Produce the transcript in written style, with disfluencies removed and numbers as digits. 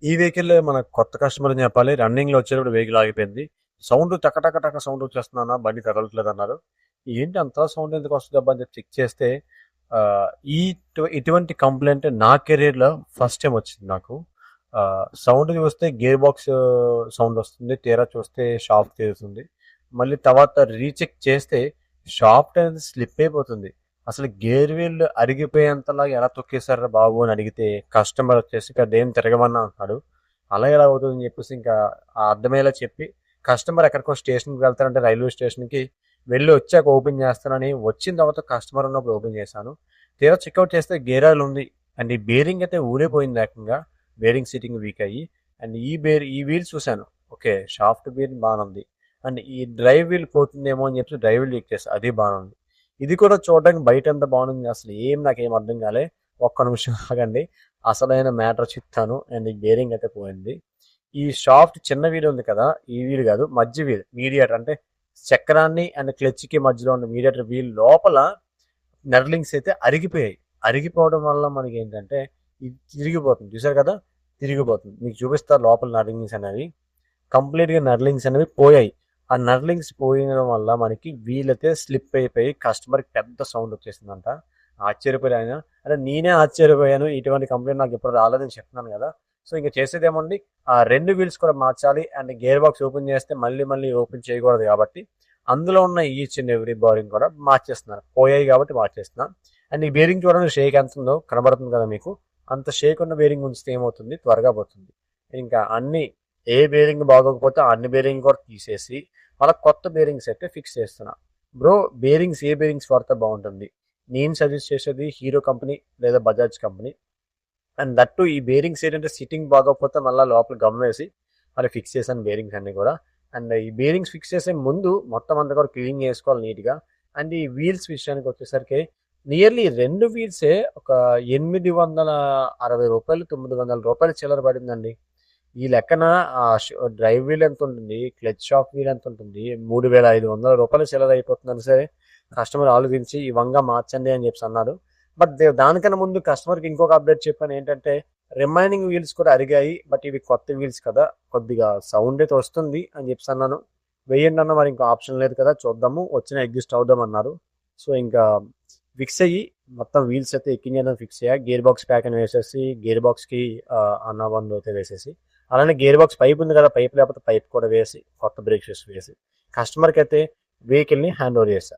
ఈ వెహికల్ మన కొత్త కస్టమర్ అని చెప్పాలి. రన్నింగ్‌లో వచ్చేటప్పుడు వెహికల్ ఆగిపోయింది. సౌండ్ టక టక టక సౌండ్ వచ్చేస్తుందన్న బండి కదలట్లేదు అన్నారు. ఏంటి అంత సౌండ్ ఎందుకు వస్తుందబ్బా అని చెప్పి చెక్ చేస్తే ఆహ్, ఈ ఇటువంటి కంప్లెయింట్ నా కెరియర్‌లో ఫస్ట్ టైమ్ వచ్చింది నాకు. సౌండ్ చూస్తే గేర్ బాక్స్ సౌండ్ వస్తుంది. తీరా చూస్తే షాఫ్ట్ తిరుగుతుంది. మళ్ళీ తర్వాత రీచెక్ చేస్తే షాఫ్ట్ అనేది స్లిప్ అయిపోతుంది. అసలు గేర్ వీల్ అరిగిపోయేంతలాగా ఎలా తొక్కేసారురా బాబు అని అడిగితే కస్టమర్ వచ్చేసి పెద్దేం తిరగమన్నా అంటున్నాడు. అలా ఎలా అవుతుందని చెప్పేసి ఇంకా అర్థమయ్యేలా చెప్పి కస్టమర్ ఎక్కడికో స్టేషన్కి వెళ్తారంటే రైల్వే స్టేషన్కి వెళ్ళి వచ్చాక ఓపెన్ చేస్తానని వచ్చిన తర్వాత కస్టమర్ ఉన్నప్పుడు ఓపెన్ చేశాను. తీరా చెక్అవుట్ చేస్తే గేర్ ఆయిల్ ఉంది. అండ్ ఈ బేరింగ్ అయితే ఊడిపోయింది ఏకంగా. బేరింగ్ సీటింగ్ వీక్ అయ్యి అండ్ ఈ వీల్ చూశాను. ఓకే షాఫ్ట్ బేరింగ్ బాగానే ఉంది. అండ్ ఈ డ్రైవ్ వీల్ పోతుందేమో అని చెప్పి డ్రైవ్ వీల్ చెక్ చేస్తాను అది బాగానే ఉంది. ఇది కూడా చూడడానికి బయట ఎంత బాగుంది అసలు నాకేం అర్థం కాలే. ఒక్క నిమిషం ఆగండి. అసలైన మ్యాటర్ చెప్తాను. అండ్ ఈ బేరింగ్ అయితే పోయింది. ఈ షాఫ్ట్ చిన్న వీల్ ఉంది కదా, ఈ వీల్ కాదు మధ్య వీల్ మీడియేటర్ అంటే చక్రాన్ని అండ్ క్లచ్కి మధ్యలో ఉన్న మీడియేటర్ వీల్ లోపల నర్లింగ్స్ అయితే అరిగిపోయాయి. అరిగిపోవడం వల్ల మనకి ఏంటంటే ఇది తిరిగిపోతుంది చూసారు కదా, తిరిగిపోతుంది. మీకు చూపిస్తా లోపల నర్లింగ్స్ అనేవి కంప్లీట్గా నర్లింగ్స్ అనేవి పోయాయి. ఆ నర్లింగ్స్ పోయడం వల్ల మనకి వీలైతే స్లిప్ అయిపోయి కస్టమర్కి పెద్ద సౌండ్ వచ్చేసిందంట. ఆశ్చర్యపోయాను ఆయన. అరే నేనే ఆశ్చర్యపోయాను, ఇటువంటి కంప్లైంట్ నాకు ఎప్పుడు రాలేదని చెప్తున్నాను కదా. సో ఇంకా చేసేదేముంది, ఆ రెండు వీల్స్ కూడా మార్చాలి. అండ్ గేర్ బాక్స్ ఓపెన్ చేస్తే మళ్ళీ మళ్ళీ ఓపెన్ చేయకూడదు కాబట్టి అందులో ఉన్న ఈచ్ అండ్ ఎవ్రీ బేరింగ్ కూడా మార్చేస్తున్నారు. పోయాయి కాబట్టి మార్చేస్తున్నాను. అండ్ ఈ బేరింగ్ చూడండి షేక్ ఎంత ఉందో కనబడుతుంది కదా మీకు. అంత షేక్ ఉన్న బేరింగ్ ఉంచితే ఏమవుతుంది, త్వరగా పోతుంది. ఇంకా అన్ని ఏ బేరింగ్ బాగోకపోతే అన్ని బేరింగ్ కూడా తీసేసి మళ్ళీ కొత్త బేరింగ్స్ అయితే ఫిక్స్ చేస్తున్నా. బ్రో బేరింగ్స్ ఏ బేరింగ్స్ వాడితే బాగుంటుంది? నేను సజెస్ట్ చేసేది హీరో కంపెనీ లేదా బజాజ్ కంపెనీ. అండ్ దట్టు ఈ బేరింగ్స్ ఏంటంటే సిట్టింగ్ బాగోకపోతే మళ్ళీ లోపల గమ్ వేసి మరి ఫిక్స్ చేశాను బేరింగ్స్ అన్ని కూడా. అండ్ ఈ బేరింగ్స్ ఫిక్స్ చేసే ముందు మొత్తం అంతా కూడా క్లీన్ చేసుకోవాలి నీట్గా. అండ్ ఈ వీల్స్ విషయానికి వచ్చేసరికి నియర్లీ రెండు వీల్సే ఒక రూ. 860 రూ. 900 చిల్లర పడిందండి. ఈ లెక్కన డ్రైవ్ వీల్ ఎంత ఉంటుంది, క్లచ్ ఆఫ్ వీల్ ఎంత ఉంటుంది, రూ. 3500 చిల్లర అయిపోతుందని సరే కస్టమర్ ఆలోచించి ఈ వంగా మార్చండి అని చెప్పి అన్నారు. బట్ దానికన్నా ముందు కస్టమర్కి ఇంకొక అప్డేట్ చెప్పాను ఏంటంటే రిమైనింగ్ వీల్స్ కూడా అరిగాయి. బట్ ఇవి కొత్త వీల్స్ కదా, కొద్దిగా సౌండ్ అయితే వస్తుంది అని చెప్పి అన్నాను. వెయ్యండి అన్న, మరి ఇంకో ఆప్షన్ లేదు కదా, చూద్దాము వచ్చిన అడ్జస్ట్ అవుదాం అన్నారు. సో ఇంకా ఫిక్స్ అయ్యి మొత్తం వీల్స్ అయితే ఎక్కించడం ఫిక్స్ అయ్యా. గేర్ బాక్స్ ప్యాక్ అని వేసేసి గేర్ బాక్స్కి అన్న బంద్ అయితే వేసేసి అలానే గేర్ బాక్స్ పైప్ ఉంది కదా, పైప్ లేకపోతే పైప్ కూడా వేసి కొత్త బ్రేక్ షూస్ వేసి కస్టమర్కి అయితే వెహికల్ని హ్యాండ్ ఓవర్ చేశాను.